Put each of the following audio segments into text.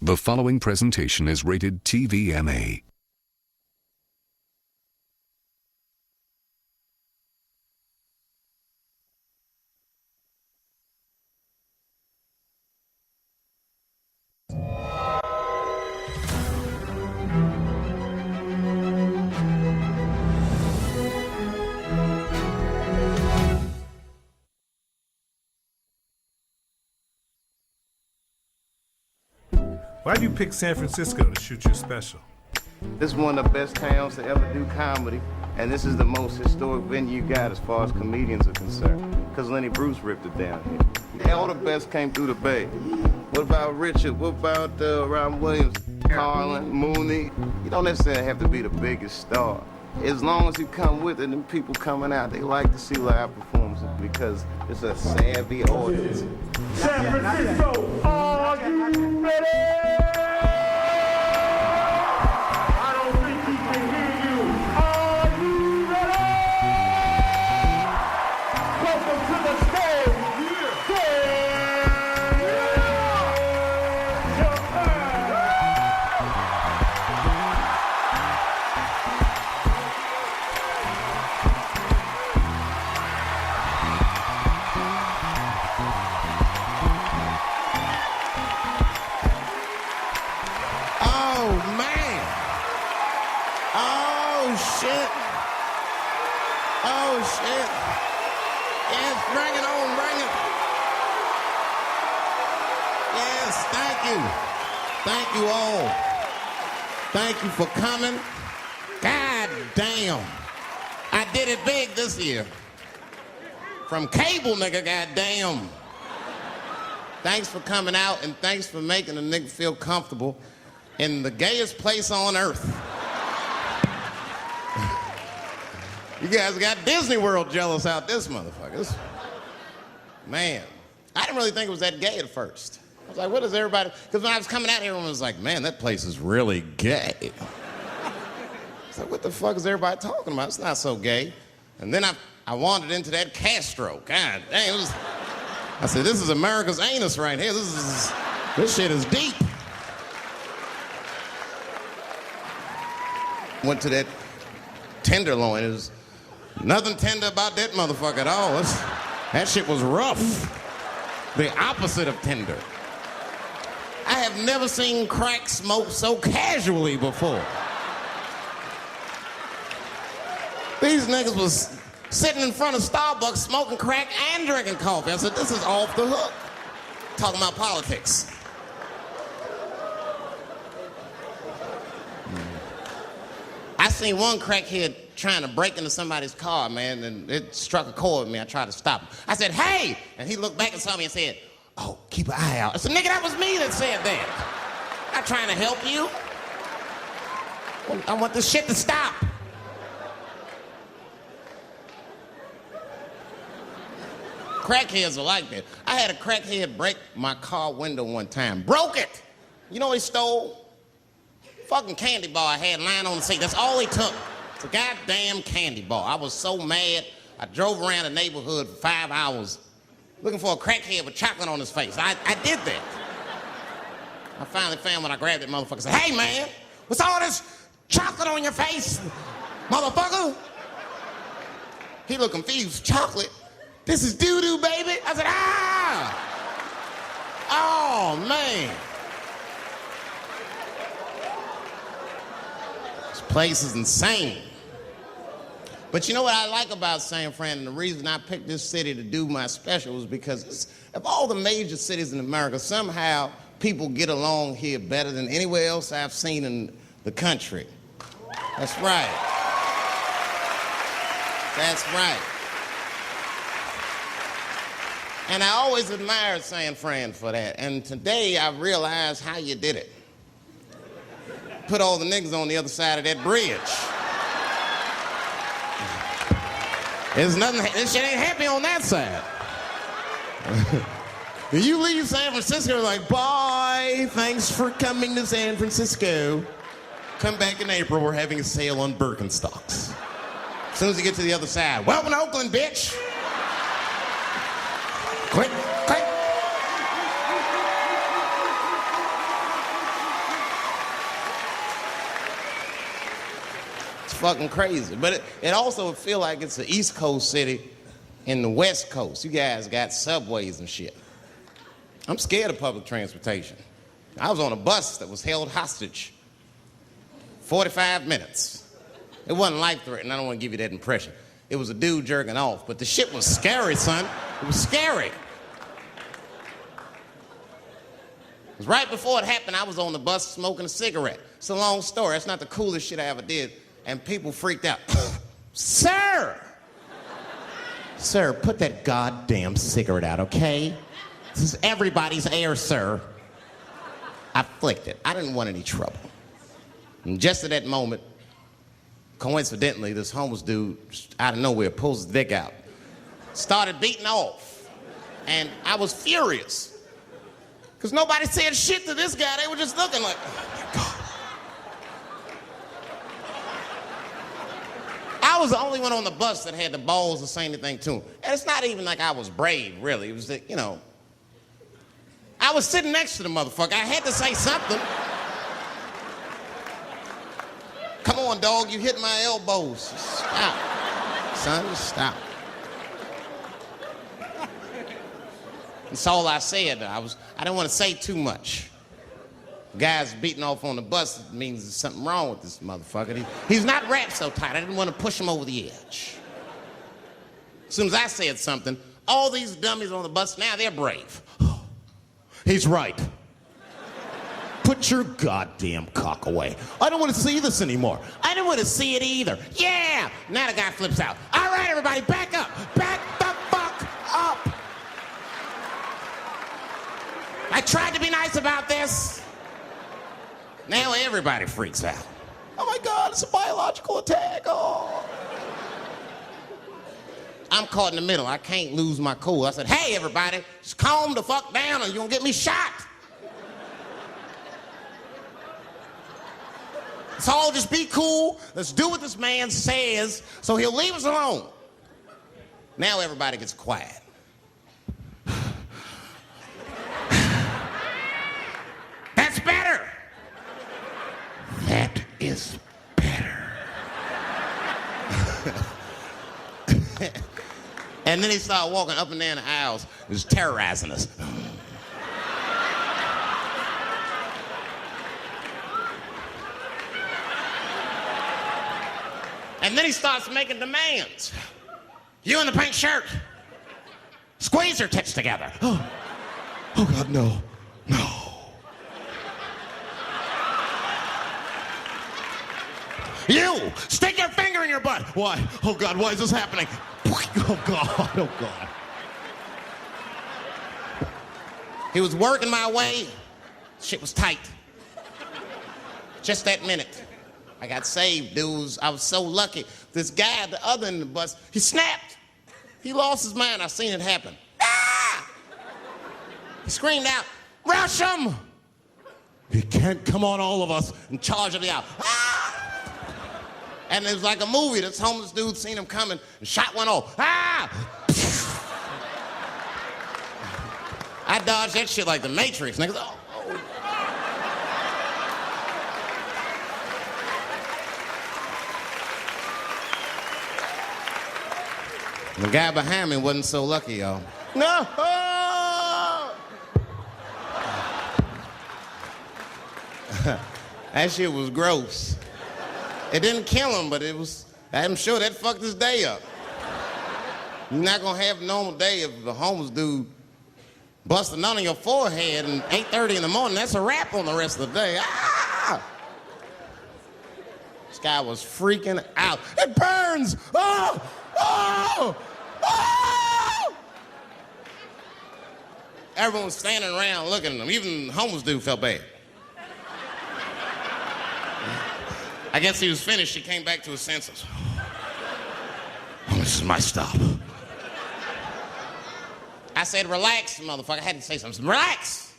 The following presentation is rated TVMA. Why'd you pick San Francisco to shoot your special? This is one of the best towns to ever do comedy, and this is the most historic venue you got as far as comedians are concerned, because Lenny Bruce ripped it down here. All the best came through the Bay. What about Richard? What about Robin Williams, Carlin, Mooney? You don't necessarily have to be the biggest star. As long as you come with it, and people coming out, they like to see live performances because it's a savvy audience. San Francisco, are you ready? I don't think he can hear you. Are you ready? Welcome to the stage. Oh, shit. Yes, bring it on, bring it. Yes, thank you. Thank you all. Thank you for coming. God damn. I did it big this year. From cable, nigga, goddamn. Thanks for coming out, and thanks for making a nigga feel comfortable in the gayest place on earth. You guys got Disney World jealous out this motherfucker. Man, I didn't really think it was that gay at first. I was like, what is everybody? Because when I was coming out here, everyone was like, man, that place is really gay. I was like, what the fuck is everybody talking about? It's not so gay. And then I wandered into that Castro. God dang, I said, this is America's anus right here. This shit is deep. Went to that Tenderloin. It was nothing tender about that motherfucker at all. That shit was rough. The opposite of tender. I have never seen crack smoked so casually before. These niggas was sitting in front of Starbucks smoking crack and drinking coffee. I said, this is off the hook. Talking about politics. I seen one crackhead trying to break into somebody's car, man, and it struck a chord with me. I tried to stop him. I said, hey! And he looked back and saw me and said, oh, keep an eye out. I said, nigga, that was me that said that. I'm not trying to help you. I want this shit to stop. Crackheads are like that. I had a crackhead break my car window one time. Broke it! You know what he stole? Fucking candy bar I had lying on the seat. That's all he took. It's a goddamn candy bar. I was so mad. I drove around the neighborhood for 5 hours looking for a crackhead with chocolate on his face. I did that. I finally found when I grabbed that motherfucker and said, hey man, what's all this chocolate on your face, motherfucker? He looked confused. Chocolate? This is doo-doo, baby. I said, ah! Oh, man. This place is insane. But you know what I like about San Fran, and the reason I picked this city to do my special was because of all the major cities in America, somehow people get along here better than anywhere else I've seen in the country. That's right. That's right. And I always admired San Fran for that. And today I realized how you did it. Put all the niggas on the other side of that bridge. There's nothing, this shit ain't happy on that side. You leave San Francisco like, bye, thanks for coming to San Francisco. Come back in April, we're having a sale on Birkenstocks. As soon as you get to the other side, welcome to Oakland, bitch. Click, click. It's fucking crazy. But it also feel like it's an East Coast city in the West Coast. You guys got subways and shit. I'm scared of public transportation. I was on a bus that was held hostage 45 minutes. It wasn't life-threatening. I don't want to give you that impression. It was a dude jerking off, but the shit was scary, son. It was scary. It was right before it happened, I was on the bus smoking a cigarette. It's a long story. That's not the coolest shit I ever did. And people freaked out. Sir! Sir, put that goddamn cigarette out, okay? This is everybody's air, sir. I flicked it. I didn't want any trouble. And just at that moment, coincidentally, this homeless dude, out of nowhere, pulls his dick out. Started beating off. And I was furious. Because nobody said shit to this guy. They were just looking like, oh my God. I was the only one on the bus that had the balls to say anything to him. And it's not even like I was brave, really. It was that, you know, I was sitting next to the motherfucker. I had to say something. Come on, dog, you hit my elbows. Stop. Son, just stop. That's all I said. I didn't want to say too much. Guys beating off on the bus means there's something wrong with this motherfucker. He's not wrapped so tight. I didn't want to push him over the edge. As soon as I said something, all these dummies on the bus, now they're brave. He's right. Put your goddamn cock away. I don't want to see this anymore. I don't want to see it either. Yeah! Now the guy flips out. All right, everybody, back up. Back the fuck up. I tried to be nice about this. Now everybody freaks out. Oh my God, it's a biological attack. Oh. I'm caught in the middle. I can't lose my cool. I said, hey, everybody, just calm the fuck down or you're gonna get me shot. Let's all just be cool. Let's do what this man says so he'll leave us alone. Now everybody gets quiet. That's better. That is better. And then he started walking up and down the aisles. He was terrorizing us. And then he starts making demands. You in the pink shirt, squeeze your tits together. Oh God, no, no. You, stick your finger in your butt. Why? Oh God, why is this happening? Oh God, oh God. He was working my way. Shit was tight. Just that minute. I got saved, dudes. I was so lucky. This guy at the other end of the bus, he snapped. He lost his mind. I seen it happen. Ah! He screamed out, rush him! He can't come on all of us and charge it out. Ah! And it was like a movie. This homeless dude seen him coming and shot one off. Ah! I dodged that shit like the Matrix. Niggas, oh. The guy behind me wasn't so lucky, y'all. No! Oh! That shit was gross. It didn't kill him, but it was, I'm sure that fucked his day up. You're not gonna have a normal day if the homeless dude busts a nut on your forehead at 8:30 in the morning. That's a wrap on the rest of the day. Ah! This guy was freaking out. It burns! Oh! Oh! Oh! Everyone was standing around looking at him. Even the homeless dude felt bad. I guess he was finished. He came back to his senses. Oh, this is my stop. I said, relax, motherfucker. I had to say something. Relax.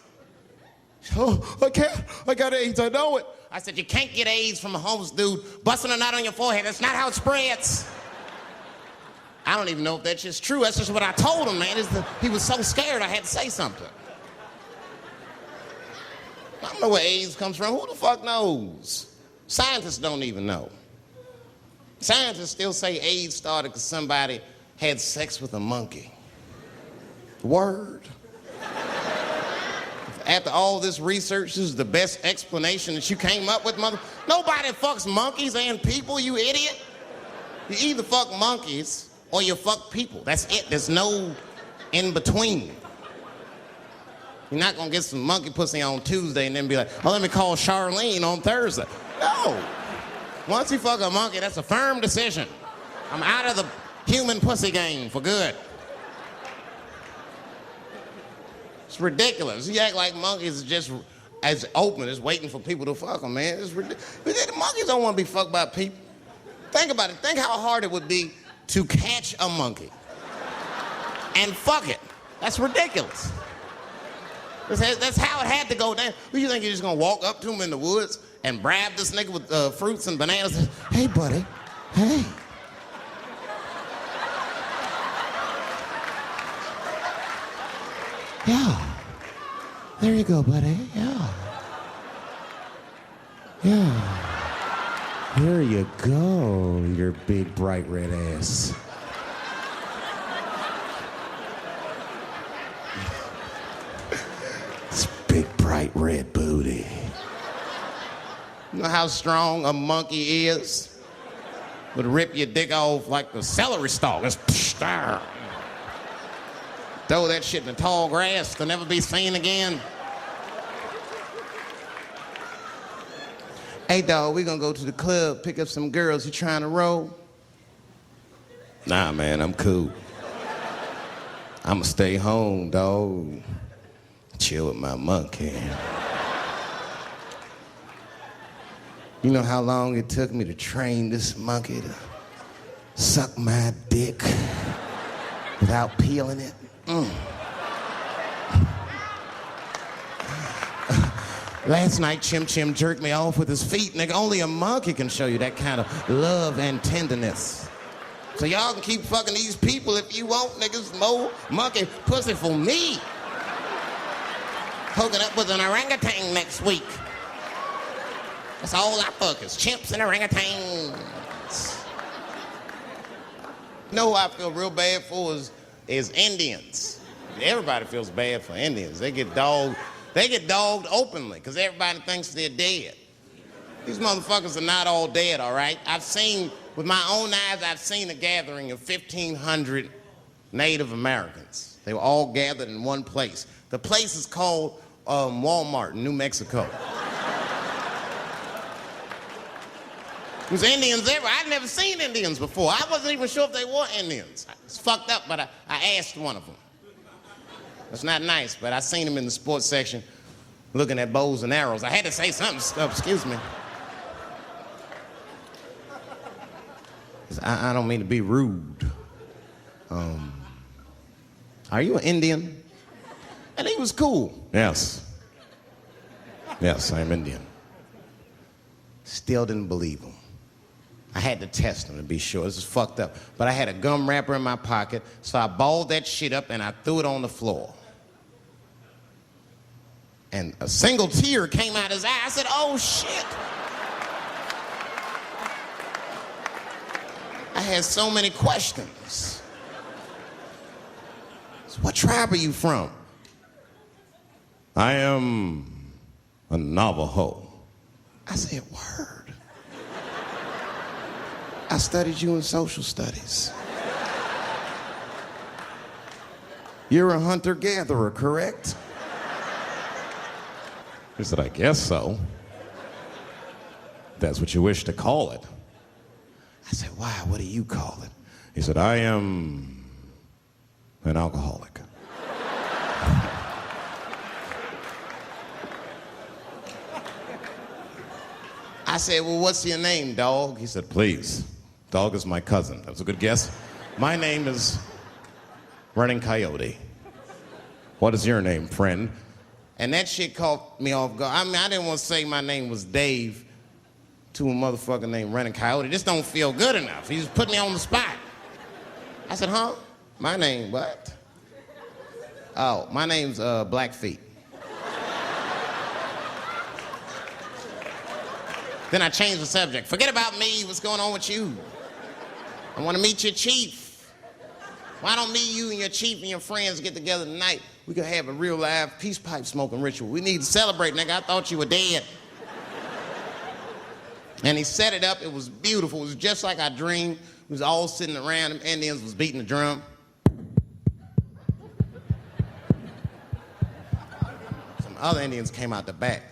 Oh, I can't. I got AIDS. I know it. I said, you can't get AIDS from a homeless dude busting a nut on your forehead. That's not how it spreads. I don't even know if that's just true. That's just what I told him, man. He was so scared I had to say something. I don't know where AIDS comes from. Who the fuck knows? Scientists don't even know. Scientists still say AIDS started because somebody had sex with a monkey. Word. After all this research, this is the best explanation that you came up with, mother? Nobody fucks monkeys and people, you idiot. You either fuck monkeys or you fuck people. That's it. There's no in between. You're not gonna get some monkey pussy on Tuesday and then be like, oh, let me call Charlene on Thursday. No. Once you fuck a monkey, that's a firm decision. I'm out of the human pussy game for good. It's ridiculous. You act like monkeys are just as open as waiting for people to fuck them, man. It's ridiculous. Monkeys don't want to be fucked by people. Think about it. Think how hard it would be to catch a monkey and fuck it. That's ridiculous. That's how it had to go down. Who you think you're just gonna walk up to him in the woods and brab this nigga with fruits and bananas? Hey, buddy. Hey. Yeah. There you go, buddy. Yeah. Yeah. Here you go, your big, bright red ass. This big, bright red booty. You know how strong a monkey is? Would rip your dick off like the celery stalk. It's throw that shit in the tall grass to never be seen again. Hey, dog, we gonna go to the club, pick up some girls. You trying to roll? Nah, man, I'm cool. I'ma stay home, dog. Chill with my monkey. You know how long it took me to train this monkey to suck my dick without peeling it? Last night, Chim Chim jerked me off with his feet. Nigga, only a monkey can show you that kind of love and tenderness. So y'all can keep fucking these people if you want, niggas. More monkey pussy for me. Hooking up with an orangutan next week. That's all I fuck is chimps and orangutans. You know who I feel real bad for is Indians. Everybody feels bad for Indians. They get dogged openly because everybody thinks they're dead. These motherfuckers are not all dead, all right? With my own eyes, I've seen a gathering of 1,500 Native Americans. They were all gathered in one place. The place is called Walmart in New Mexico. There's Indians everywhere. I'd never seen Indians before. I wasn't even sure if they were Indians. It's fucked up, but I asked one of them. It's not nice, but I seen him in the sports section looking at bows and arrows. I had to say something. Excuse me. I don't mean to be rude. Are you an Indian? And he was cool. Yes. Yes, I'm Indian. Still didn't believe him. I had to test him to be sure. This is fucked up. But I had a gum wrapper in my pocket, so I balled that shit up and I threw it on the floor. And a single tear came out his eye. I said, oh, shit. I had so many questions. So what tribe are you from? I am a Navajo. I said, word. I studied you in social studies. You're a hunter-gatherer, correct? He said, I guess so. That's what you wish to call it. I said, why? What do you call it? He said, I am an alcoholic. I said, well, what's your name, dog? He said, please. Dog is my cousin. That was a good guess. My name is Running Coyote. What is your name, friend? And that shit caught me off guard. I mean, I didn't want to say my name was Dave to a motherfucker named Running Coyote. This don't feel good enough. He just put me on the spot. I said, huh? My name, what? Oh, my name's Blackfeet. Then I changed the subject. Forget about me. What's going on with you? I want to meet your chief. Why don't me, you, and your chief and your friends get together tonight? We could have a real live peace pipe smoking ritual. We need to celebrate, nigga. I thought you were dead. And he set it up. It was beautiful. It was just like I dreamed. We was all sitting around. Them Indians was beating the drum. Some other Indians came out the back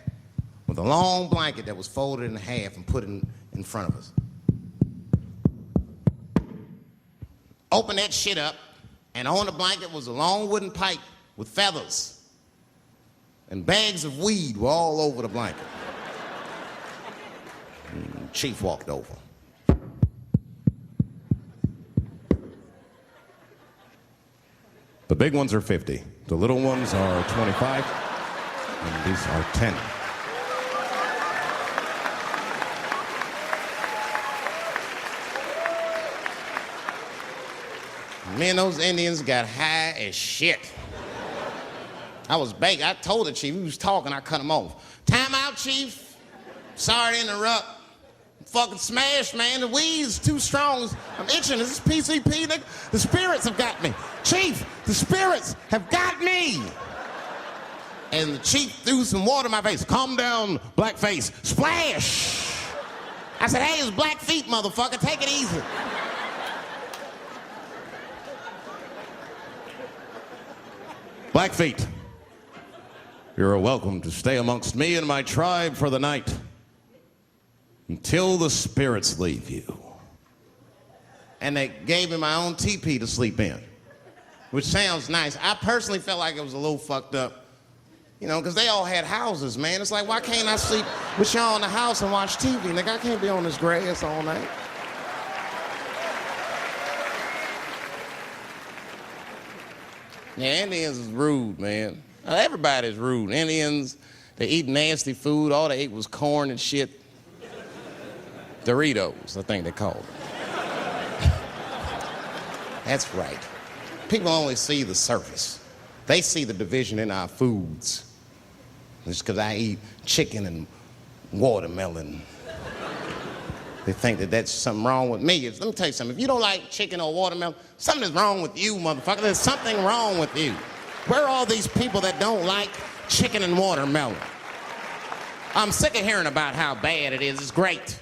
with a long blanket that was folded in half and put in front of us. Opened that shit up, and on the blanket was a long wooden pipe with feathers. And bags of weed were all over the blanket. And Chief walked over. The big ones are 50. The little ones are 25. And these are 10. Me and those Indians got high as shit. I was baked. I told the chief, he was talking, I cut him off. Time out, chief. Sorry to interrupt. I'm fucking smashed, man. The weed's too strong. I'm itching. This is PCP, nigga. The spirits have got me. Chief, the spirits have got me. And the chief threw some water in my face. Calm down, blackface. Splash! I said, hey, it's black feet, motherfucker. Take it easy. Blackfeet, you're welcome to stay amongst me and my tribe for the night until the spirits leave you. And they gave me my own teepee to sleep in, which sounds nice. I personally felt like it was a little fucked up, you know, because they all had houses, man. It's like, why can't I sleep with y'all in the house and watch TV? Nigga, I can't be on this grass all night. Yeah, Indians is rude, man. Everybody's rude. Indians, they eat nasty food. All they ate was corn and shit. Doritos, I think they called them. That's right. People only see the surface. They see the division in our foods. Just because I eat chicken and watermelon. They think that that's something wrong with me. Let me tell you something. If you don't like chicken or watermelon, something is wrong with you, motherfucker. There's something wrong with you. Where are all these people that don't like chicken and watermelon? I'm sick of hearing about how bad it is. It's great.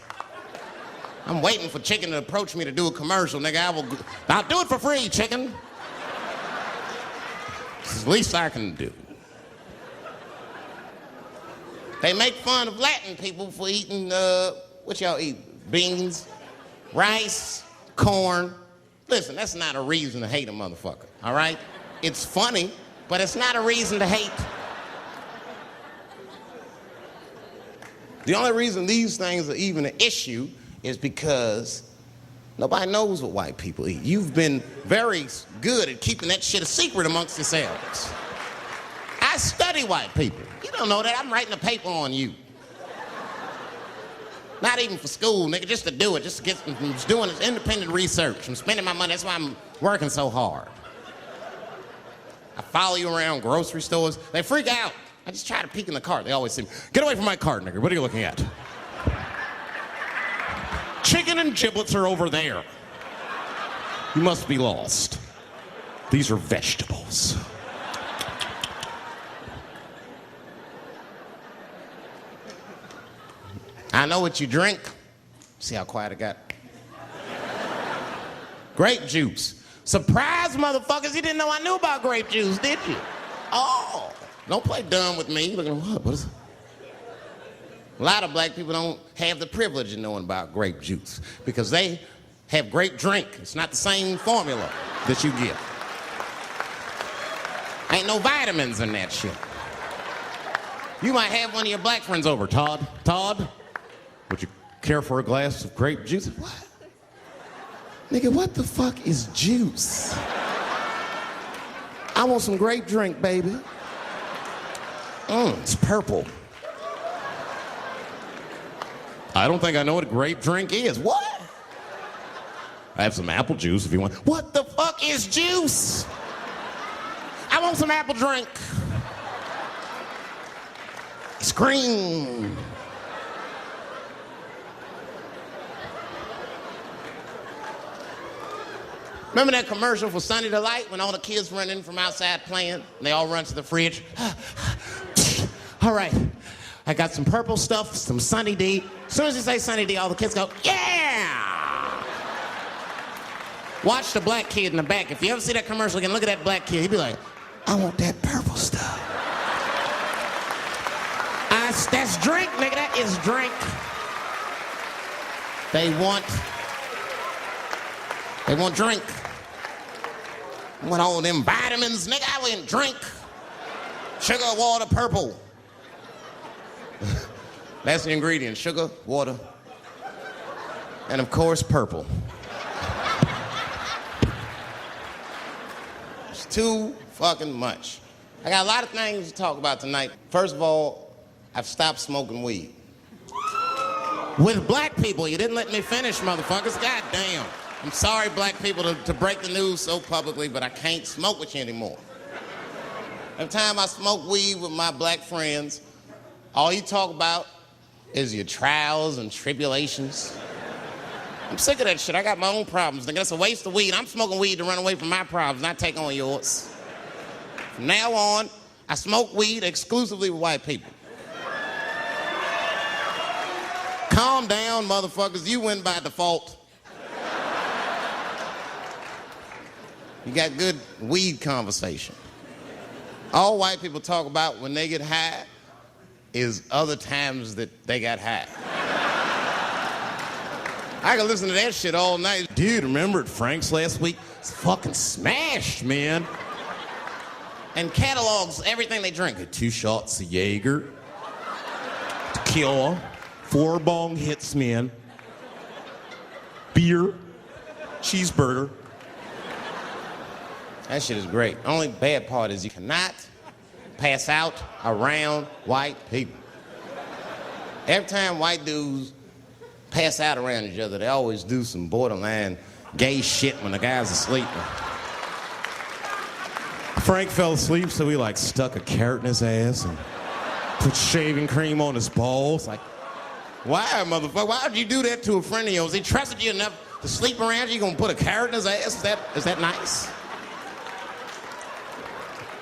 I'm waiting for chicken to approach me to do a commercial, nigga. I'll do it for free, chicken. It's the least I can do. They make fun of Latin people for eating, what y'all eat? Beans, rice, corn. Listen, that's not a reason to hate a motherfucker, all right? It's funny, but it's not a reason to hate. The only reason these things are even an issue is because nobody knows what white people eat. You've been very good at keeping that shit a secret amongst yourselves. I study white people. You don't know that. I'm writing a paper on you. Not even for school, nigga, just to do it, just to get, I'm just doing this independent research. I'm spending my money, that's why I'm working so hard. I follow you around grocery stores. They freak out. I just try to peek in the cart. They always say, get away from my cart, nigga. What are you looking at? Chicken and giblets are over there. You must be lost. These are vegetables. I know what you drink. See how quiet I got? Grape juice. Surprise, motherfuckers, you didn't know I knew about grape juice, did you? Oh, don't play dumb with me. Looking at what is it? A lot of black people don't have the privilege of knowing about grape juice because they have grape drink. It's not the same formula that you get. Ain't no vitamins in that shit. You might have one of your black friends over. Todd, would you care for a glass of grape juice? What? Nigga, what the fuck is juice? I want some grape drink, baby. It's purple. I don't think I know what a grape drink is. What? I have some apple juice if you want. What the fuck is juice? I want some apple drink. Scream. Remember that commercial for Sunny Delight when all the kids run in from outside playing and they all run to the fridge? All right, I got some purple stuff, some Sunny D. As soon as you say Sunny D, all the kids go, yeah! Watch the black kid in the back. If you ever see that commercial again, look at that black kid. He'd be like, I want that purple stuff. That's drink, nigga. That is drink. They want drink. I want all them vitamins, nigga. I want drink. Sugar, water, purple. That's the ingredient. Sugar, water, and of course, purple. It's too fucking much. I got a lot of things to talk about tonight. First of all, I've stopped smoking weed. With black people, you didn't let me finish, motherfuckers. God damn. I'm sorry, black people, to break the news so publicly, but I can't smoke with you anymore. Every time I smoke weed with my black friends, all you talk about is your trials and tribulations. I'm sick of that shit. I got my own problems. Nigga, that's a waste of weed. I'm smoking weed to run away from my problems, not take on yours. From now on, I smoke weed exclusively with white people. Calm down, motherfuckers. You win by default. You got good weed conversation. All white people talk about when they get high is other times that they got high. I can listen to that shit all night. Dude, remember at Frank's last week? It's fucking smashed, man. And catalogs everything they drink. 2 shots of Jaeger, tequila, 4 bong hits, man. Beer, cheeseburger. That shit is great. Only bad part is you cannot pass out around white people. Every time white dudes pass out around each other, they always do some borderline gay shit when the guy's asleep. Frank fell asleep, so he like stuck a carrot in his ass and put shaving cream on his balls. Like, why, motherfucker? Why would you do that to a friend of yours? He trusted you enough to sleep around you. You gonna put a carrot in his ass? Is that nice?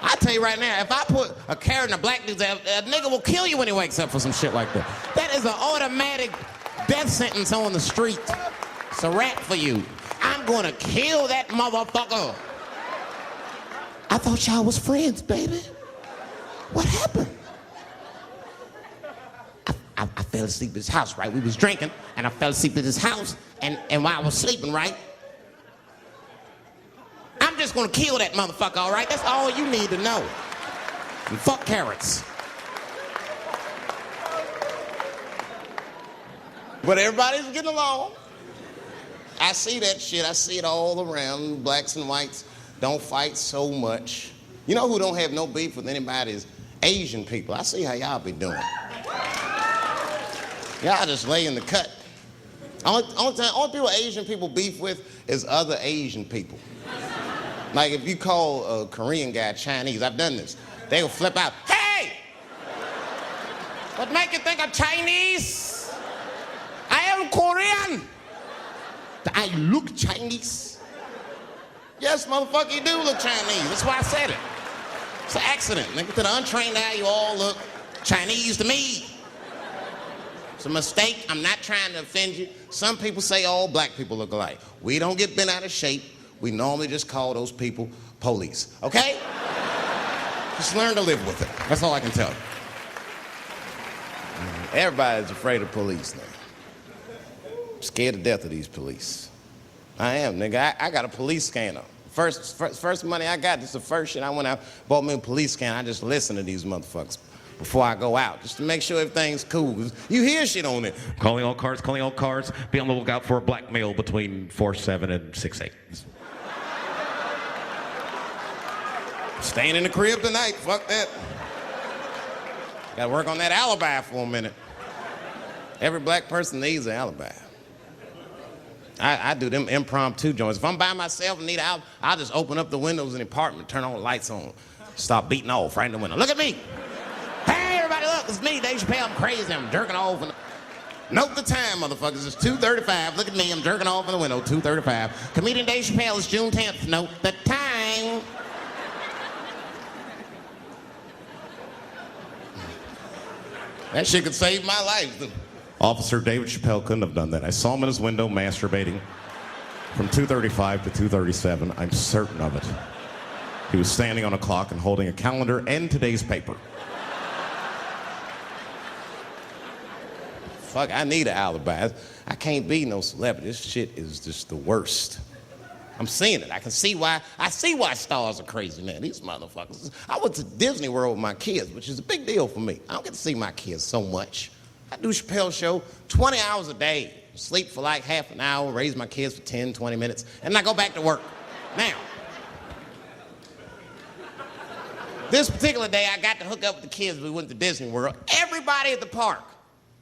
I tell you right now, if I put a carrot in a black dude's ass, a nigga will kill you when he wakes up for some shit like that. That is an automatic death sentence on the street. It's a rap for you. I'm gonna kill that motherfucker. I thought y'all was friends, baby. What happened? I fell asleep at his house, right? We was drinking, and I fell asleep at his house, and while I was sleeping, right? I'm just gonna kill that motherfucker, all right? That's all you need to know. And fuck carrots. But everybody's getting along. I see that shit. I see it all around. Blacks and whites don't fight so much. You know who don't have no beef with anybody is Asian people. I see how y'all be doing. Y'all just lay in the cut. Only people Asian people beef with is other Asian people. Like if you call a Korean guy Chinese, I've done this. They will flip out, hey! What make you think I'm Chinese? I am Korean. I look Chinese. Yes, motherfucker, you do look Chinese. That's why I said it. It's an accident. Nigga, to the untrained eye, you all look Chinese to me. It's a mistake. I'm not trying to offend you. Some people say all black people look alike. We don't get bent out of shape. We normally just call those people police, okay? Just learn to live with it. That's all I can tell you. Everybody's afraid of police now. I'm scared to death of these police. I am, nigga. I got a police scanner. First money I got, this is the first shit I went out, bought me a police scanner. I just listen to these motherfuckers before I go out, just to make sure everything's cool. You hear shit on it. Calling all cars, be on the lookout for a black male between 4'7" and 6'8". Staying in the crib tonight, fuck that. Gotta work on that alibi for a minute. Every black person needs an alibi. I do them impromptu joints. If I'm by myself and need out, I'll just open up the windows in the apartment, turn all the lights on, start beating off right in the window. Look at me. Hey, everybody, look, it's me, Dave Chappelle. I'm crazy. I'm jerking off. Note the time, motherfuckers. It's 2:35. Look at me. I'm jerking off in the window. 2:35. Comedian Dave Chappelle is June 10th. Note the time. That shit could save my life. Officer David Chappelle couldn't have done that. I saw him in his window masturbating from 2:35 to 2:37. I'm certain of it. He was standing on a clock and holding a calendar and today's paper. Fuck, I need an alibi. I can't be no celebrity. This shit is just the worst. I'm seeing it. I see why stars are crazy, man. These motherfuckers. I went to Disney World with my kids, which is a big deal for me. I don't get to see my kids so much. I do Chappelle show 20 hours a day. Sleep for like half an hour, raise my kids for 10, 20 minutes, and I go back to work. Now, this particular day, I got to hook up with the kids. We went to Disney World. Everybody at the park.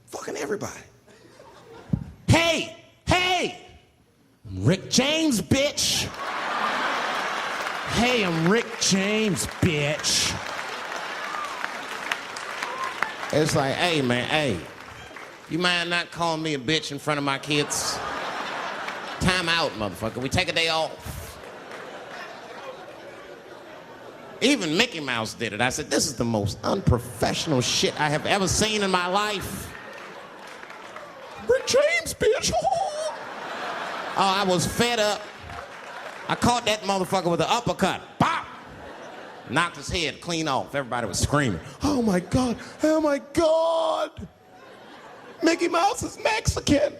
Fucking everybody. Hey! I'm Rick James, bitch. Hey, I'm Rick James, bitch. It's like, hey, man, hey. You mind not calling me a bitch in front of my kids? Time out, motherfucker. We take a day off. Even Mickey Mouse did it. I said, this is the most unprofessional shit I have ever seen in my life. Rick James, bitch. Oh, I was fed up. I caught that motherfucker with an uppercut. Bop! Knocked his head clean off. Everybody was screaming. Oh my God, oh my God. Mickey Mouse is Mexican.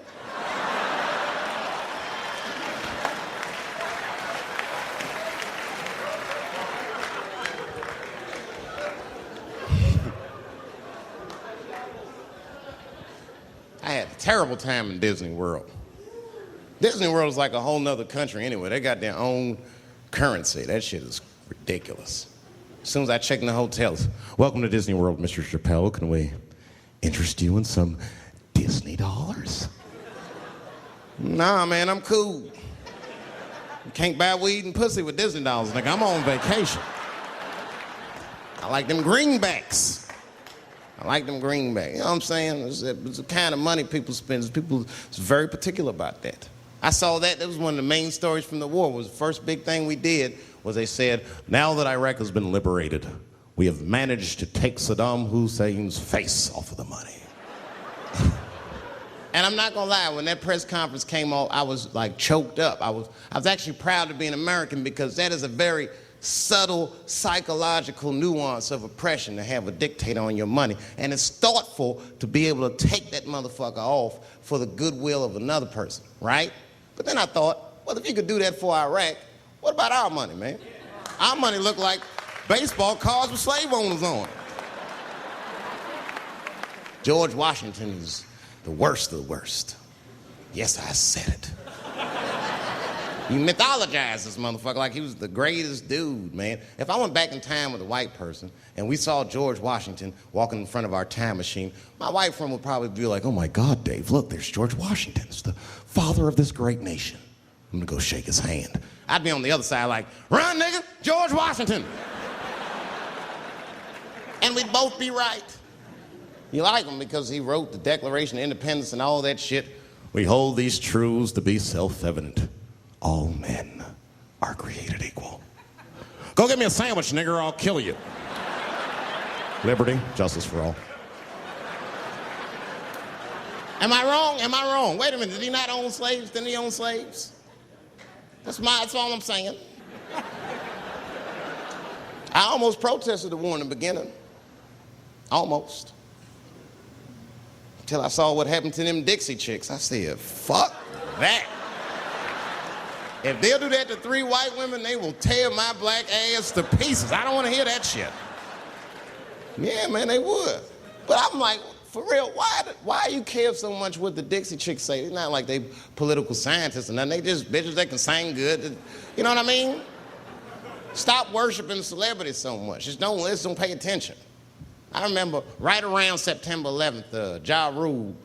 I had a terrible time in Disney World. Disney World is like a whole nother country anyway. They got their own currency. That shit is ridiculous. As soon as I check in the hotels, welcome to Disney World, Mr. Chappelle. Can we interest you in some Disney dollars? Nah, man, I'm cool. You can't buy weed and pussy with Disney dollars, nigga. I'm on vacation. I like them greenbacks. You know what I'm saying? It's the kind of money people spend. People is very particular about that. I saw that. That was one of the main stories from the war. Was the first big thing we did was they said, now that Iraq has been liberated, we have managed to take Saddam Hussein's face off of the money. And I'm not gonna lie, when that press conference came off, I was like choked up. I was actually proud to be an American because that is a very subtle psychological nuance of oppression to have a dictator on your money. And it's thoughtful to be able to take that motherfucker off for the goodwill of another person, right? But then I thought, well, if you could do that for Iraq, what about our money, man? Our money looked like baseball cards with slave owners on. George Washington is the worst of the worst. Yes, I said it. You mythologize this motherfucker like he was the greatest dude, man. If I went back in time with a white person and we saw George Washington walking in front of our time machine, my white friend would probably be like, oh my God, Dave, look, there's George Washington. It's the father of this great nation. I'm gonna go shake his hand. I'd be on the other side like, run, nigga, George Washington. And we'd both be right. You like him because he wrote the Declaration of Independence and all that shit. We hold these truths to be self-evident. All men are created equal. Go get me a sandwich, nigger, or I'll kill you. Liberty, justice for all. Am I wrong? Am I wrong? Wait a minute, did he not own slaves? Didn't he own slaves? That's all I'm saying. I almost protested the war in the beginning. Almost. Until I saw what happened to them Dixie chicks. I said, fuck that. If they'll do that to 3 white women, they will tear my black ass to pieces. I don't want to hear that shit. Yeah, man, they would. But I'm like, for real, why you care so much what the Dixie chicks say? It's not like they political scientists or nothing. They just bitches that can sing good. You know what I mean? Stop worshiping celebrities so much. Just don't pay attention. I remember right around September 11th, Ja Rule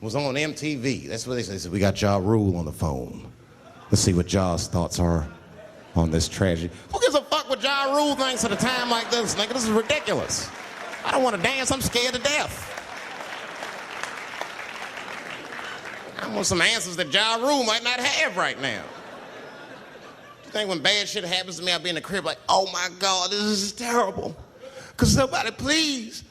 was on MTV. That's what they said. We got Ja Rule on the phone. Let's see what Ja's thoughts are on this tragedy. Who gives a fuck what Ja Rule thinks at a time like this, nigga? This is ridiculous. I don't want to dance. I'm scared to death. I want some answers that Ja Rule might not have right now. You think when bad shit happens to me, I'll be in the crib like, oh my God, this is terrible. Could somebody please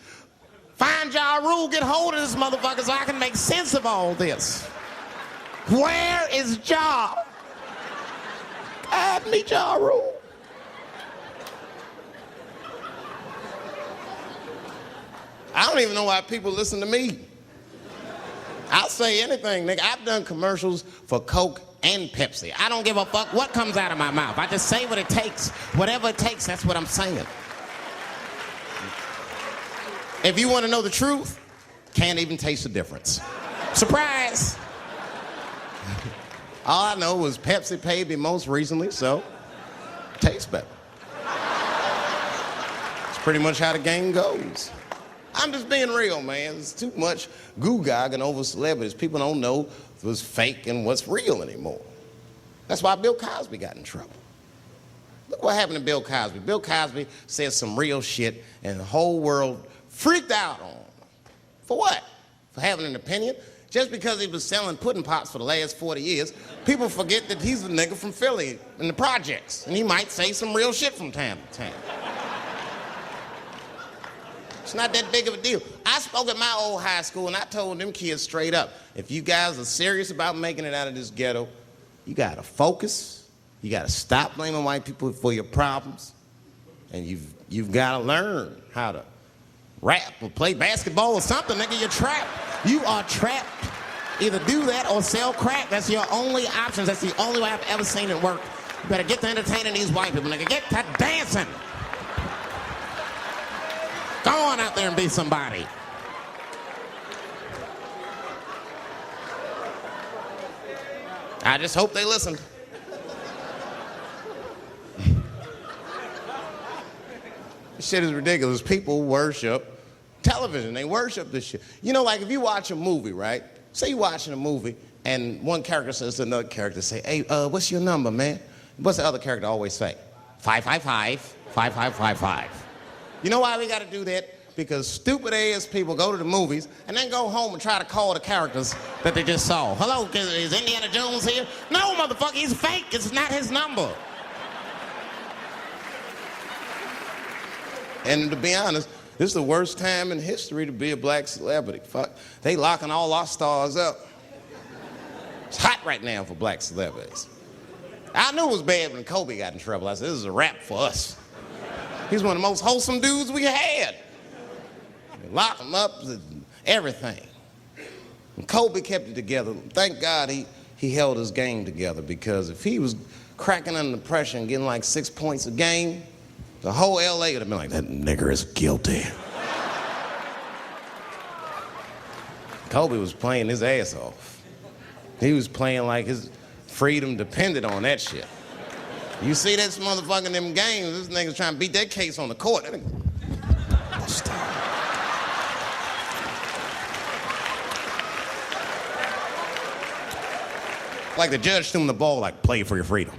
find Ja Rule, get hold of this motherfucker so I can make sense of all this. Where is Ja? Guide me, Ja Rule. I don't even know why people listen to me. I'll say anything, nigga. I've done commercials for Coke and Pepsi. I don't give a fuck what comes out of my mouth. I just say what it takes. Whatever it takes, that's what I'm saying. If you want to know the truth, can't even taste the difference. Surprise! All I know was Pepsi paid me most recently, so tastes better. It's pretty much how the game goes. I'm just being real, man. There's too much goo-gagging over celebrities. People don't know what's fake and what's real anymore. That's why Bill Cosby got in trouble. Look what happened to Bill Cosby. Bill Cosby said some real shit, and the whole world freaked out on him. For what? For having an opinion? Just because he was selling pudding pops for the last 40 years, people forget that he's a nigga from Philly in the projects, and he might say some real shit from time to time. It's not that big of a deal. I spoke at my old high school, and I told them kids straight up, if you guys are serious about making it out of this ghetto, you gotta focus, you gotta stop blaming white people for your problems, and you've gotta learn how to rap or play basketball or something, nigga. You're trapped. You are trapped. Either do that or sell crack. That's your only options. That's the only way I've ever seen it work. You better get to entertaining these white people, nigga. Get to dancing. Go on out there and be somebody. I just hope they listen. This shit is ridiculous. People worship television. They worship this shit. You know, like if you watch a movie, right? Say you're watching a movie and one character says to another character, say, hey, what's your number, man? What's the other character always say? 555, 5555. You know why we gotta do that? Because stupid ass people go to the movies and then go home and try to call the characters that they just saw. Hello, is Indiana Jones here? No, motherfucker, he's fake. It's not his number. And to be honest, this is the worst time in history to be a black celebrity. Fuck, they locking all our stars up. It's hot right now for black celebrities. I knew it was bad when Kobe got in trouble. I said, this is a wrap for us. He's one of the most wholesome dudes we had. Lock him up, everything. And Kobe kept it together. Thank God he held his game together, because if he was cracking under pressure and getting like 6 points a game, the whole LA would have been like, that nigger is guilty. Kobe was playing his ass off. He was playing like his freedom depended on that shit. You see this motherfucker in them games, this nigga's trying to beat that case on the court. That nigga, like the judge threw him the ball, like, play for your freedom.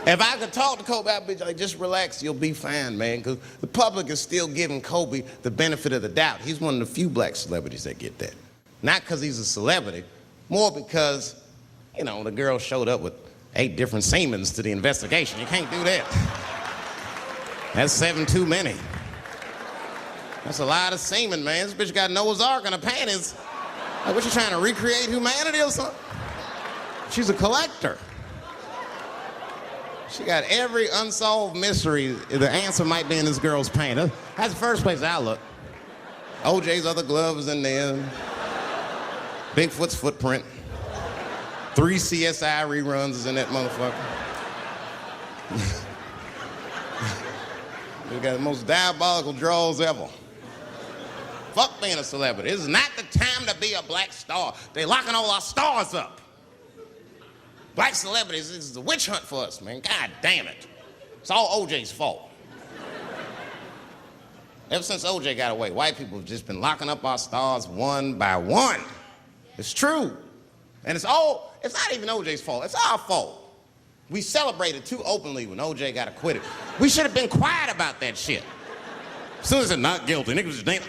If I could talk to Kobe, I'd be like, just relax, you'll be fine, man, because the public is still giving Kobe the benefit of the doubt. He's one of the few black celebrities that get that. Not because he's a celebrity, more because, you know, the girl showed up with 8 different semens to the investigation. You can't do that. That's 7 too many. That's a lot of semen, man. This bitch got Noah's Ark in her panties. Like, what, you trying to recreate humanity or something? She's a collector. She got every unsolved mystery. The answer might be in this girl's paint. That's the first place I look. OJ's other glove is in there. Bigfoot's footprint. 3 CSI reruns is in that motherfucker. We got the most diabolical draws ever. Fuck being a celebrity. This is not the time to be a black star. They locking all our stars up. Black celebrities, this is a witch hunt for us, man. God damn it. It's all OJ's fault. Ever since OJ got away, white people have just been locking up our stars one by one. It's true. And it's not even OJ's fault. It's our fault. We celebrated too openly when OJ got acquitted. We should have been quiet about that shit. As soon as it's not guilty, niggas just ain't.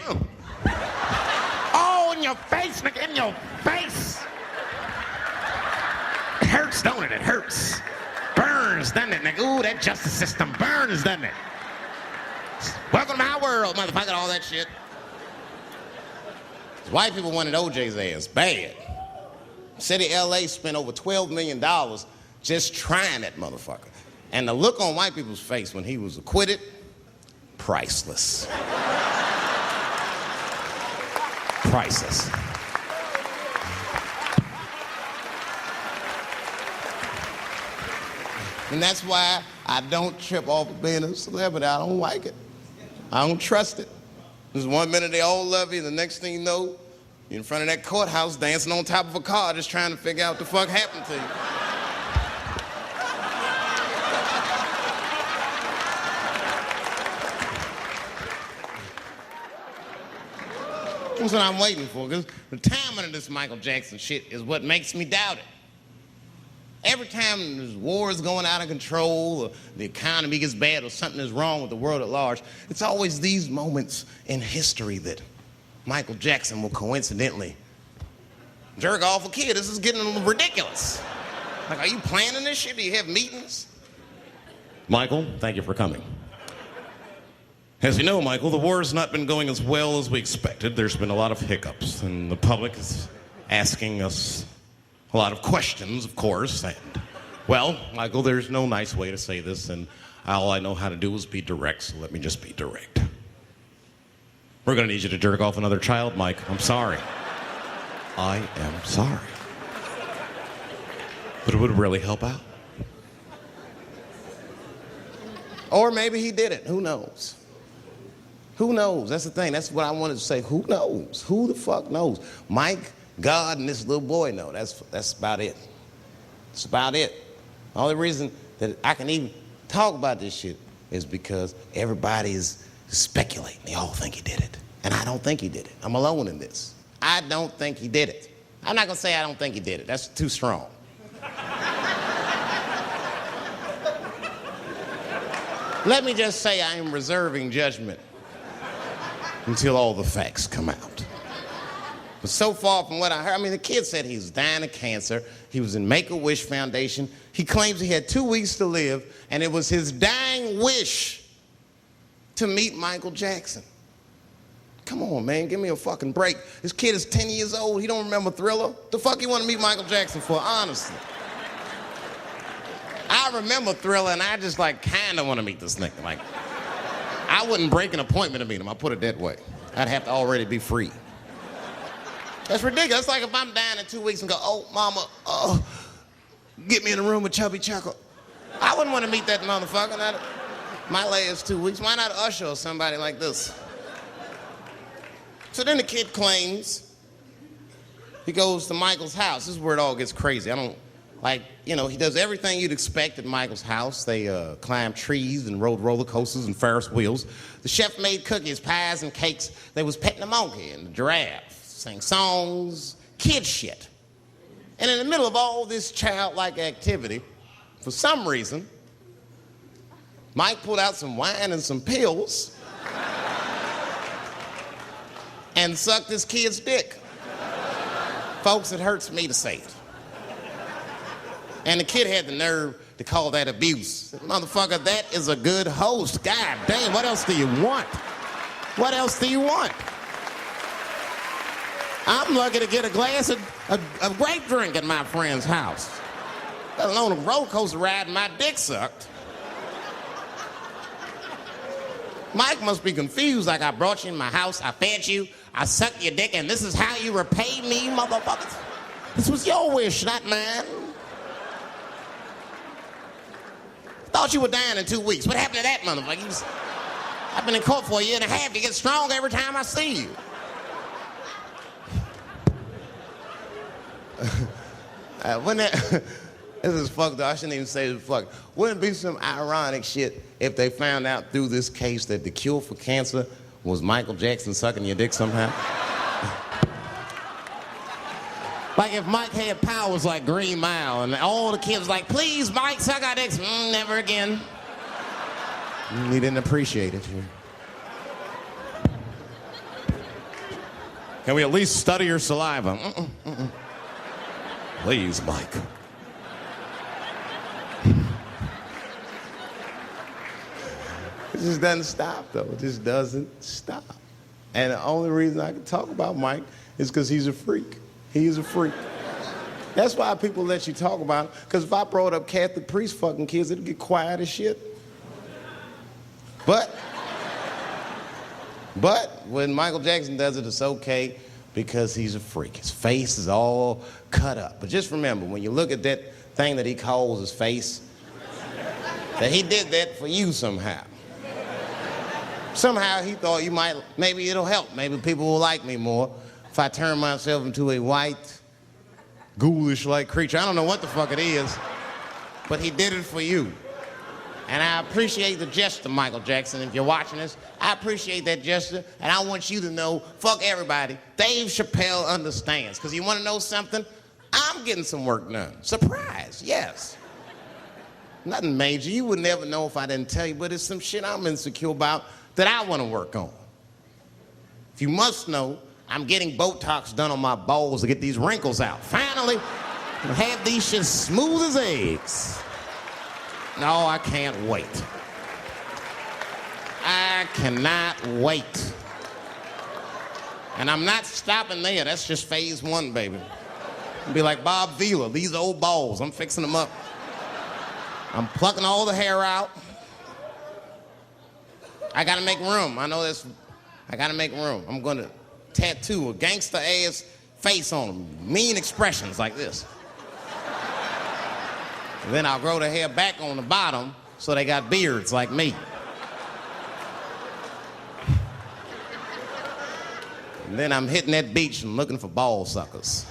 Oh, in your face, nigga, in your face. It hurts, don't it? It hurts. Burns, doesn't it, nigga? Ooh, that justice system burns, doesn't it? Welcome to my world, motherfucker, all that shit. White people wanted OJ's ass bad. City of LA spent over $12 million just trying that motherfucker. And the look on white people's face when he was acquitted, priceless. Priceless. And that's why I don't trip off of being a celebrity. I don't like it. I don't trust it. There's 1 minute they all love you, and the next thing you know, you're in front of that courthouse dancing on top of a car just trying to figure out what the fuck happened to you. That's what I'm waiting for, because the timing of this Michael Jackson shit is what makes me doubt it. Every time there's wars going out of control, or the economy gets bad, or something is wrong with the world at large, it's always these moments in history that Michael Jackson will coincidentally jerk off a kid. This is getting ridiculous. Like, are you planning this shit? Do you have meetings? Michael, thank you for coming. As you know, Michael, the war has not been going as well as we expected. There's been a lot of hiccups, and the public is asking us a lot of questions, of course. And, well, Michael, there's no nice way to say this, and all I know how to do is be direct, so let me just be direct. We're gonna need you to jerk off another child, Mike. I'm sorry. I am sorry. But it would really help out. Or maybe he did it. Who knows? Who knows? That's the thing. That's what I wanted to say. Who knows? Who the fuck knows? Mike, God, and this little boy know. That's about it. That's about it. The only reason that I can even talk about this shit is because everybody is speculating. They all think he did it. And I don't think he did it. I'm alone in this. I don't think he did it. I'm not gonna say I don't think he did it. That's too strong. Let me just say I am reserving judgment until all the facts come out. But so far from what I heard, I mean, the kid said he was dying of cancer. He was in Make-A-Wish Foundation. He claims he had 2 weeks to live, and it was his dying wish to meet Michael Jackson. Come on, man, give me a fucking break. This kid is 10 years old. He don't remember Thriller. The fuck you want to meet Michael Jackson for, honestly? I remember Thriller, and I just, like, kind of want to meet this nigga. Like, I wouldn't break an appointment to meet him. I'll put it that way. I'd have to already be free. That's ridiculous. It's like if I'm dying in 2 weeks and go, oh, mama, get me in a room with Chubby Chuckle. I wouldn't want to meet that motherfucker. My last 2 weeks. Why not Usher or somebody like this? So then the kid claims he goes to Michael's house. This is where it all gets crazy. I don't, like, you know, he does everything you'd expect at Michael's house. They climb trees and rode roller coasters and Ferris wheels. The chef made cookies, pies, and cakes. They was petting the monkey and the giraffe, sang songs, kid shit. And in the middle of all this childlike activity, for some reason, Mike pulled out some wine and some pills and sucked his kid's dick. Folks, it hurts me to say it. And the kid had the nerve to call that abuse. Motherfucker, that is a good host. God damn, what else do you want? What else do you want? I'm lucky to get a glass of grape drink at my friend's house. Let alone a roller coaster ride and my dick sucked. Mike must be confused, like I brought you in my house, I fed you, I sucked your dick, and this is how you repay me, motherfuckers? This was your wish, not mine. Thought you were dying in 2 weeks. What happened to that motherfucker? I've been in court for a year and a half. You get stronger every time I see you. This is fucked up. I shouldn't even say this fucked. Wouldn't it be some ironic shit if they found out through this case that the cure for cancer was Michael Jackson sucking your dick somehow? Like if Mike had powers like Green Mile and all the kids like, please, Mike, suck our dicks. Never again. He didn't appreciate it. Can we at least study your saliva? Please, Mike. It just doesn't stop, though. It just doesn't stop. And the only reason I can talk about Mike is because he's a freak. He is a freak. That's why people let you talk about him. Because if I brought up Catholic priest fucking kids, it'd get quiet as shit. But when Michael Jackson does it, it's okay because he's a freak. His face is all cut up. But just remember, when you look at that thing that he calls his face, that he did that for you somehow. Somehow he thought you might, maybe it'll help. Maybe people will like me more if I turn myself into a white, ghoulish-like creature. I don't know what the fuck it is, but he did it for you. And I appreciate the gesture, Michael Jackson. If you're watching this, I appreciate that gesture, and I want you to know, fuck everybody, Dave Chappelle understands. Because you want to know something? I'm getting some work done. Surprise, yes. Nothing major. You would never know if I didn't tell you, but it's some shit I'm insecure about that I want to work on. If you must know, I'm getting Botox done on my balls to get these wrinkles out. Finally, I'll have these shits smooth as eggs. No, I can't wait. I cannot wait. And I'm not stopping there. That's just phase one, baby. I'll be like Bob Vila, these old balls, I'm fixing them up. I'm plucking all the hair out. I gotta make room. I know this. I gotta make room. I'm gonna tattoo a gangster ass face on them. Mean expressions like this. And then I'll grow the hair back on the bottom so they got beards like me. And then I'm hitting that beach and looking for ball suckers.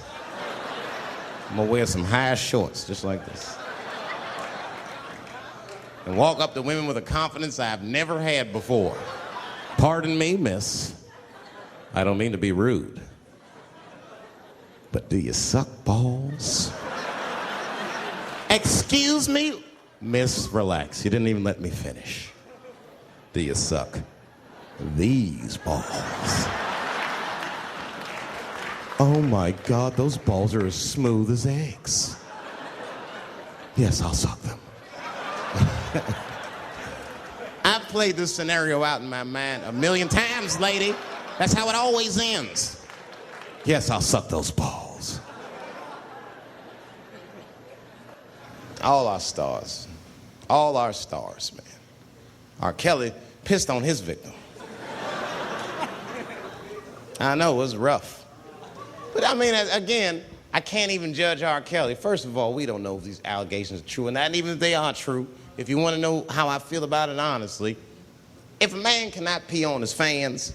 I'm gonna wear some high shorts just like this. And walk up to women with a confidence I've never had before. Pardon me, miss. I don't mean to be rude. But do you suck balls? Excuse me? Miss, relax. You didn't even let me finish. Do you suck these balls? Oh my God, those balls are as smooth as eggs. Yes, I'll suck them. I've played this scenario out in my mind a million times, lady. That's how it always ends. Yes, I'll suck those balls. All our stars, man. R. Kelly pissed on his victim. I know, it was rough. But I mean, again, I can't even judge R. Kelly. First of all, we don't know if these allegations are true, and not even if they are true. If you want to know how I feel about it honestly, if a man cannot pee on his fans,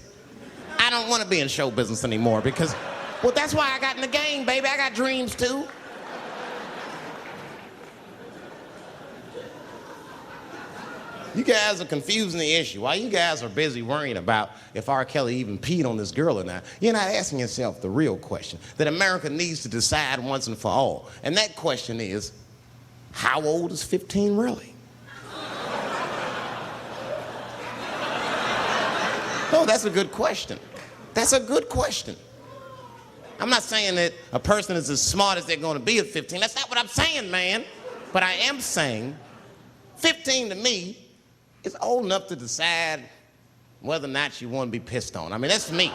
I don't want to be in show business anymore because, well, that's why I got in the game, baby. I got dreams too. You guys are confusing the issue. While you guys are busy worrying about if R. Kelly even peed on this girl or not, you're not asking yourself the real question that America needs to decide once and for all. And that question is, how old is 15 really? No, that's a good question. That's a good question. I'm not saying that a person is as smart as they're going to be at 15. That's not what I'm saying, man. But I am saying 15 to me is old enough to decide whether or not you want to be pissed on. I mean, that's me.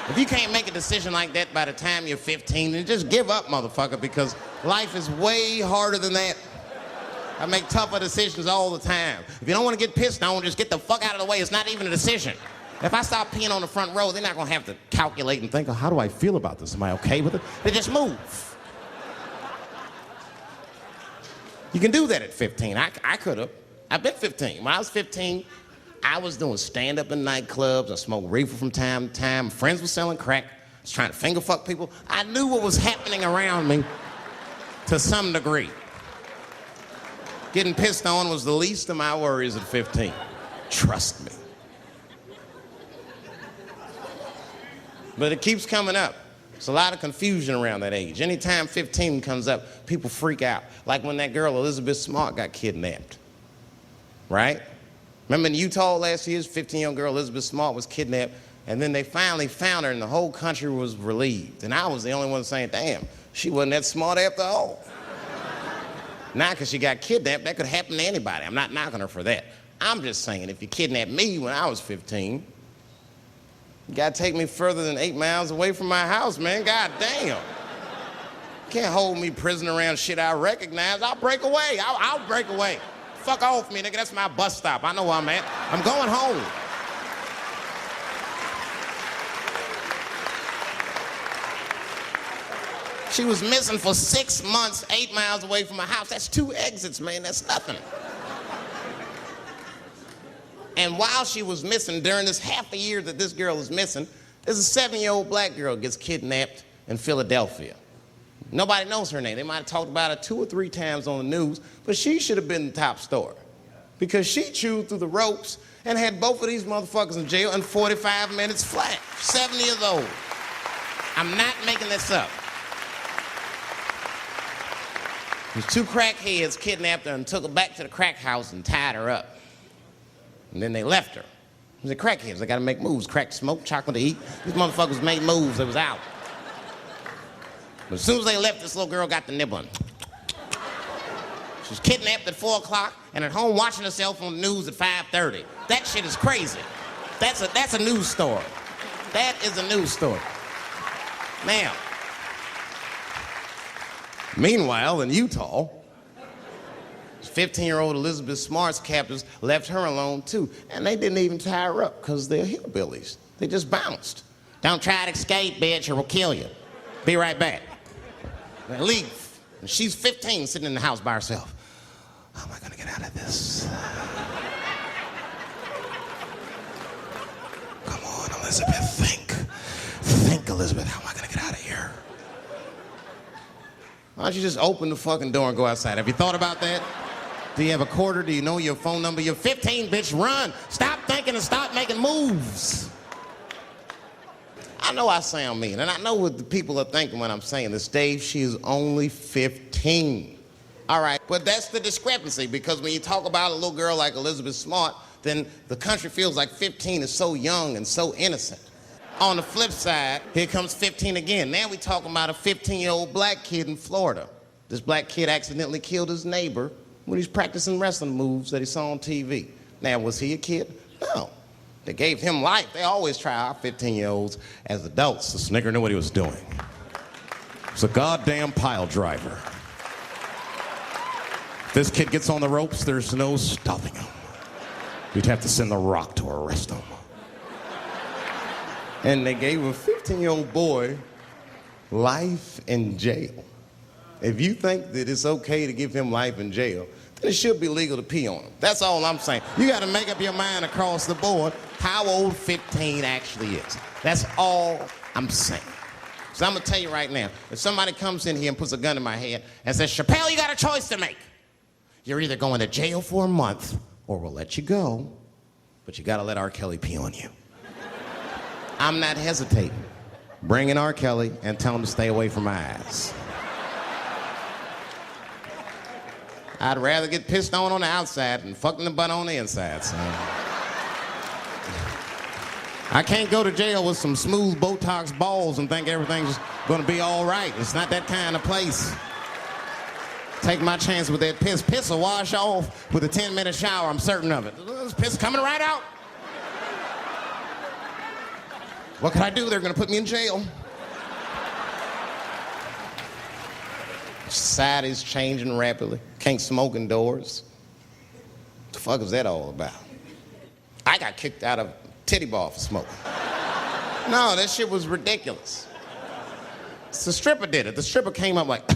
If you can't make a decision like that by the time you're 15, then just give up, motherfucker, because life is way harder than that. I make tougher decisions all the time. If you don't want to get pissed on, just get the fuck out of the way. It's not even a decision. If I stop peeing on the front row, they're not going to have to calculate and think, oh, how do I feel about this? Am I okay with it? They just move. You can do that at 15. I could have. I've been 15. When I was 15, I was doing stand-up in nightclubs. I smoked reefer from time to time. Friends were selling crack. I was trying to finger fuck people. I knew what was happening around me to some degree. Getting pissed on was the least of my worries at 15. Trust me. But it keeps coming up. There's a lot of confusion around that age. Anytime 15 comes up, people freak out. Like when that girl, Elizabeth Smart, got kidnapped. Right? Remember in Utah last year, 15-year-old girl Elizabeth Smart was kidnapped, and then they finally found her and the whole country was relieved. And I was the only one saying, damn, she wasn't that smart after all. Now, because she got kidnapped, that could happen to anybody. I'm not knocking her for that. I'm just saying, if you kidnapped me when I was 15, you gotta take me further than 8 miles away from my house, man. God damn. You can't hold me prisoner around shit I recognize. I'll break away. I'll break away. Fuck off me, nigga. That's my bus stop. I know where I'm at. I'm going home. She was missing for 6 months, 8 miles away from my house. That's 2 exits, man. That's nothing. And while she was missing, during this half a year that this girl is missing, there's a 7-year-old black girl gets kidnapped in Philadelphia. Nobody knows her name. They might have talked about it 2 or 3 times on the news, but she should have been the top story because she chewed through the ropes and had both of these motherfuckers in jail in 45 minutes flat. 7 years old. I'm not making this up. These 2 crackheads kidnapped her and took her back to the crack house and tied her up. And then they left her. They're crackheads. They gotta make moves. Crack to smoke, chocolate to eat. These motherfuckers made moves. They was out. But as soon as they left, this little girl got the nibbling. She was kidnapped at 4 o'clock and at home watching herself on the news at 5:30. That shit is crazy. That's a news story. That is a news story. Now, meanwhile, in Utah, 15-year-old Elizabeth Smart's captors left her alone too. And they didn't even tie her up because they're hillbillies. They just bounced. Don't try to escape, bitch, or we'll kill you. Be right back. They leave. And she's 15 sitting in the house by herself. How am I gonna get out of this? Come on, Elizabeth, think. Think, Elizabeth, how am I gonna get out of here? Why don't you just open the fucking door and go outside? Have you thought about that? Do you have a quarter? Do you know your phone number? You're 15, bitch, run. Stop thinking and stop making moves. I know I sound mean, and I know what the people are thinking when I'm saying this. Dave, she is only 15. All right, but that's the discrepancy, because when you talk about a little girl like Elizabeth Smart, then the country feels like 15 is so young and so innocent. On the flip side, here comes 15 again. Now we talking about a 15-year-old black kid in Florida. This black kid accidentally killed his neighbor when he was practicing wrestling moves that he saw on TV. Now, was he a kid? No. They gave him life. They always try our 15-year-olds as adults. The snigger knew what he was doing. It's a goddamn pile driver. If this kid gets on the ropes, there's no stopping him. You'd have to send the Rock to arrest him. And they gave a 15-year-old boy life in jail. If you think that it's okay to give him life in jail, then it should be legal to pee on him. That's all I'm saying. You got to make up your mind across the board how old 15 actually is. That's all I'm saying. So I'm going to tell you right now, if somebody comes in here and puts a gun in my head and says, Chappelle, you got a choice to make. You're either going to jail for a month or we'll let you go, but you got to let R. Kelly pee on you. I'm not hesitating. Bring in R. Kelly and tell him to stay away from my ass. I'd rather get pissed on the outside than fucking the butt on the inside, son. I can't go to jail with some smooth Botox balls and think everything's gonna be all right. It's not that kind of place. Take my chance with that piss. Piss will wash off with a 10-minute shower, I'm certain of it. This piss coming right out. What can I do? They're gonna put me in jail. Society's changing rapidly. Can't smoke indoors. What the fuck is that all about? I got kicked out of titty bar for smoking. No, that shit was ridiculous. The stripper did it. The stripper came up like,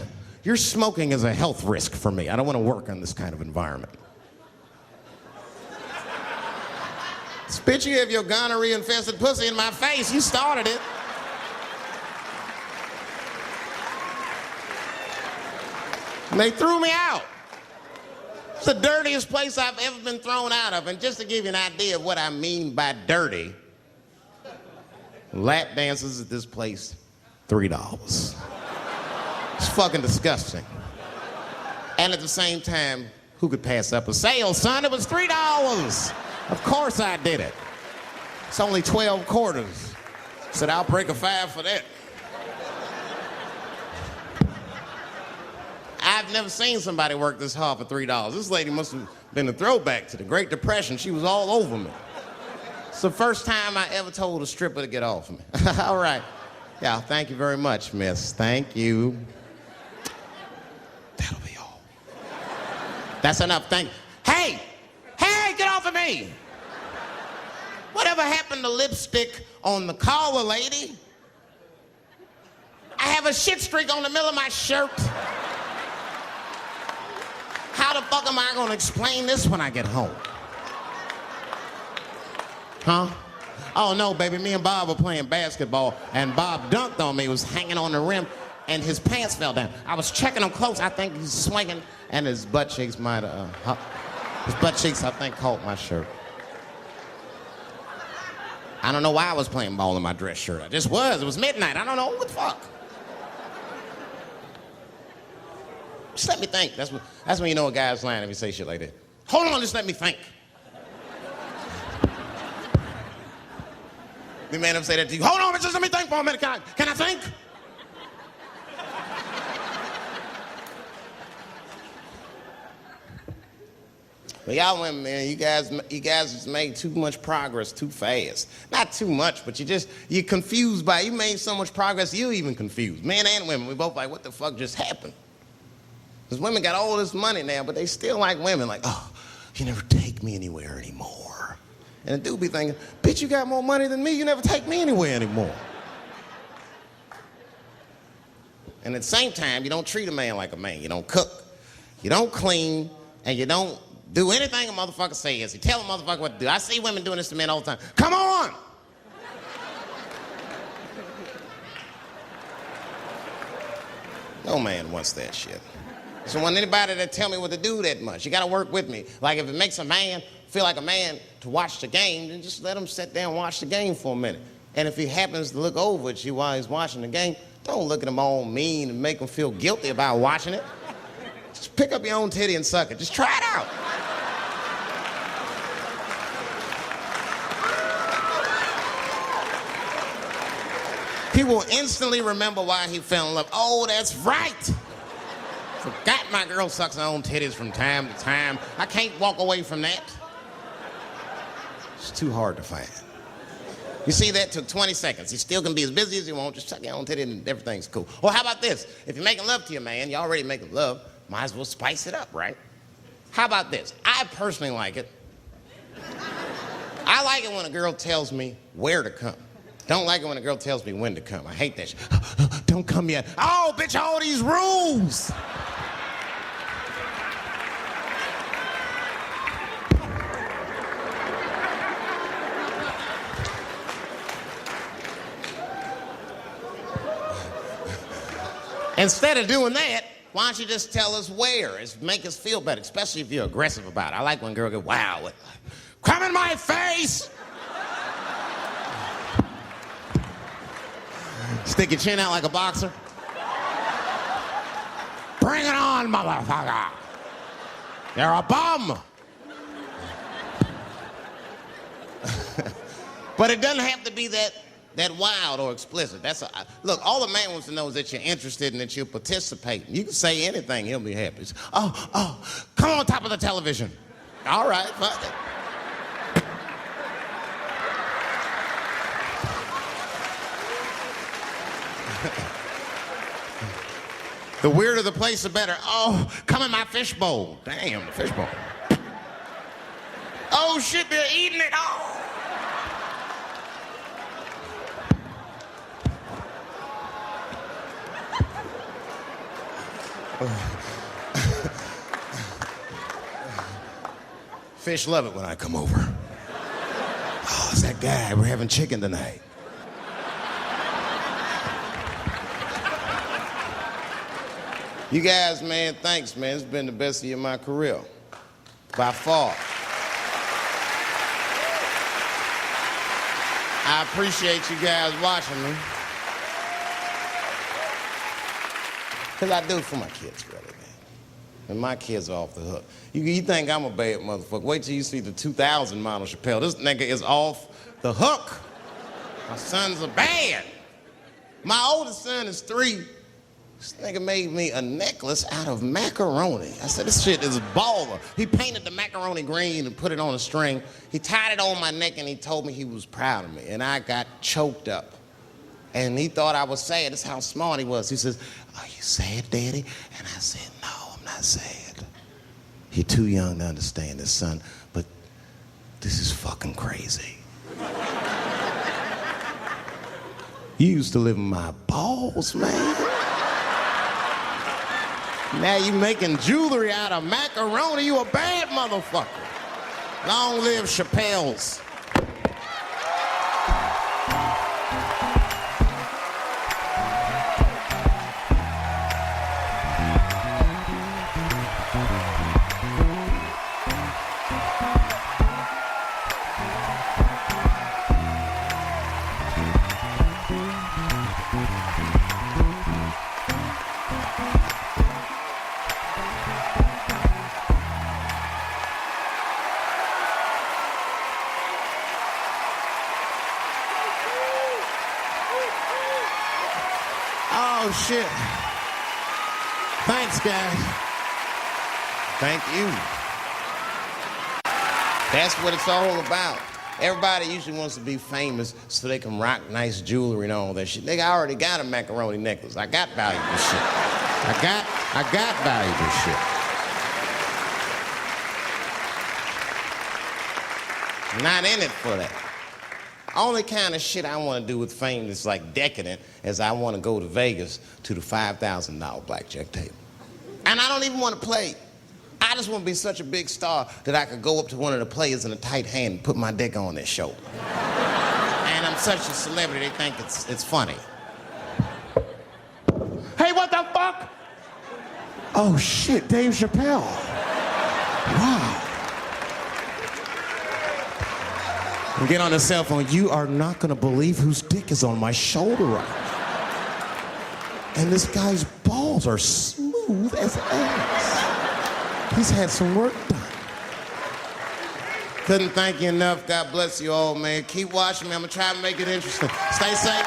your smoking is a health risk for me. I don't want to work in this kind of environment. Bitch, you have your gonorrhea-infested pussy in my face. You started it. And they threw me out. It's the dirtiest place I've ever been thrown out of. And just to give you an idea of what I mean by dirty, lap dances at this place $3. It's fucking disgusting. And at the same time, who could pass up a sale, son? It was $3. Of course I did it. It's only 12 quarters. Said, I'll break a 5 for that. I've never seen somebody work this hard for $3. This lady must have been a throwback to the Great Depression. She was all over me. It's the first time I ever told a stripper to get off me. All right. Yeah, thank you very much, miss. Thank you. That'll be all. That's enough. Thank you. Hey! Hey, get off of me! Whatever happened to lipstick on the collar, lady? I have a shit streak on the middle of my shirt. How the fuck am I gonna explain this when I get home? Huh? Oh no, baby, me and Bob were playing basketball and Bob dunked on me, was hanging on the rim, and his pants fell down. I was checking him close, I think he's swinging, and his butt cheeks might have, his butt cheeks, I think, caught my shirt. I don't know why I was playing ball in my dress shirt. I just was, it was midnight, I don't know, what the fuck? Just let me think. That's when you know a guy's lying if he say shit like that. Hold on, just let me think. The man ever say that to you? Hold on, just let me think for a minute. Can I think? But y'all women, man, you guys just made too much progress too fast. Not too much, but you're confused by it. You made so much progress, you're even confused. Men and women, we both like, what the fuck just happened? Because women got all this money now, but they still like women. Like, oh, you never take me anywhere anymore. And the dude be thinking, bitch, you got more money than me. You never take me anywhere anymore. And at the same time, you don't treat a man like a man. You don't cook. You don't clean. And you don't do anything a motherfucker says. You tell a motherfucker what to do. I see women doing this to men all the time. Come on! No man wants that shit. So want anybody to tell me what to do that much. You gotta work with me. Like if it makes a man feel like a man to watch the game, then just let him sit there and watch the game for a minute. And if he happens to look over at you while he's watching the game, don't look at him all mean and make him feel guilty about watching it. Just pick up your own titty and suck it. Just try it out. He will instantly remember why he fell in love. Oh, that's right. Forgot my girl sucks her own titties from time to time. I can't walk away from that. It's too hard to find. You see, that took 20 seconds. You still can be as busy as you want, just suck your own titty and everything's cool. Well, how about this? If you're making love to your man, you're already making love, might as well spice it up, right? How about this? I personally like it. I like it when a girl tells me where to come. Don't like it when a girl tells me when to come. I hate that shit. Don't come yet. Oh, bitch, all these rules. Instead of doing that, why don't you just tell us where? It's make us feel better, especially if you're aggressive about it. I like when a girl goes, wow, come in my face! Stick your chin out like a boxer. Bring it on, motherfucker! You're a bum! But it doesn't have to be that wild or explicit. Look, all the man wants to know is that you're interested and that you're participating. You can say anything, he'll be happy. Oh, come on top of the television. All right, fuck it. The weirder the place, the better. Oh, come in my fishbowl. Damn, the fishbowl. Oh shit, they're eating it. Oh. Fish love it when I come over. Oh, it's that guy. We're having chicken tonight. You guys, man, thanks, man. It's been the best year of my career. By far. I appreciate you guys watching me. Because I do it for my kids, really, man. And my kids are off the hook. You think I'm a bad motherfucker. Wait till you see the 2000 model Chappelle. This nigga is off the hook. My sons are bad. My oldest son is 3. This nigga made me a necklace out of macaroni. I said, this shit is baller. He painted the macaroni green and put it on a string. He tied it on my neck and he told me he was proud of me. And I got choked up. And he thought I was sad. That's how smart he was. He says, are you sad, Daddy? And I said, no, I'm not sad. You're too young to understand this, son, but this is fucking crazy. You used to live in my balls, man. Now you making jewelry out of macaroni. You a bad motherfucker. Long live Chappelle's. Oh, shit. Thanks, guys. Thank you. That's what it's all about. Everybody usually wants to be famous so they can rock nice jewelry and all that shit. Nigga, I already got a macaroni necklace. I got valuable shit. I got valuable shit. Not in it for that. Only kind of shit I want to do with fame that's like decadent is I want to go to Vegas to the $5,000 blackjack table. And I don't even want to play. I just want to be such a big star that I could go up to one of the players in a tight hand and put my dick on their shoulder. And I'm such a celebrity, they think it's funny. Hey, what the fuck? Oh shit, Dave Chappelle. Wow. And get on the cell phone. You are not gonna believe whose dick is on my shoulder right now. And this guy's balls are smooth as ass. He's had some work done. Couldn't thank you enough. God bless you all, man. Keep watching me. I'm gonna try to make it interesting. Stay safe.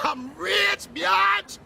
I'm rich, biatch.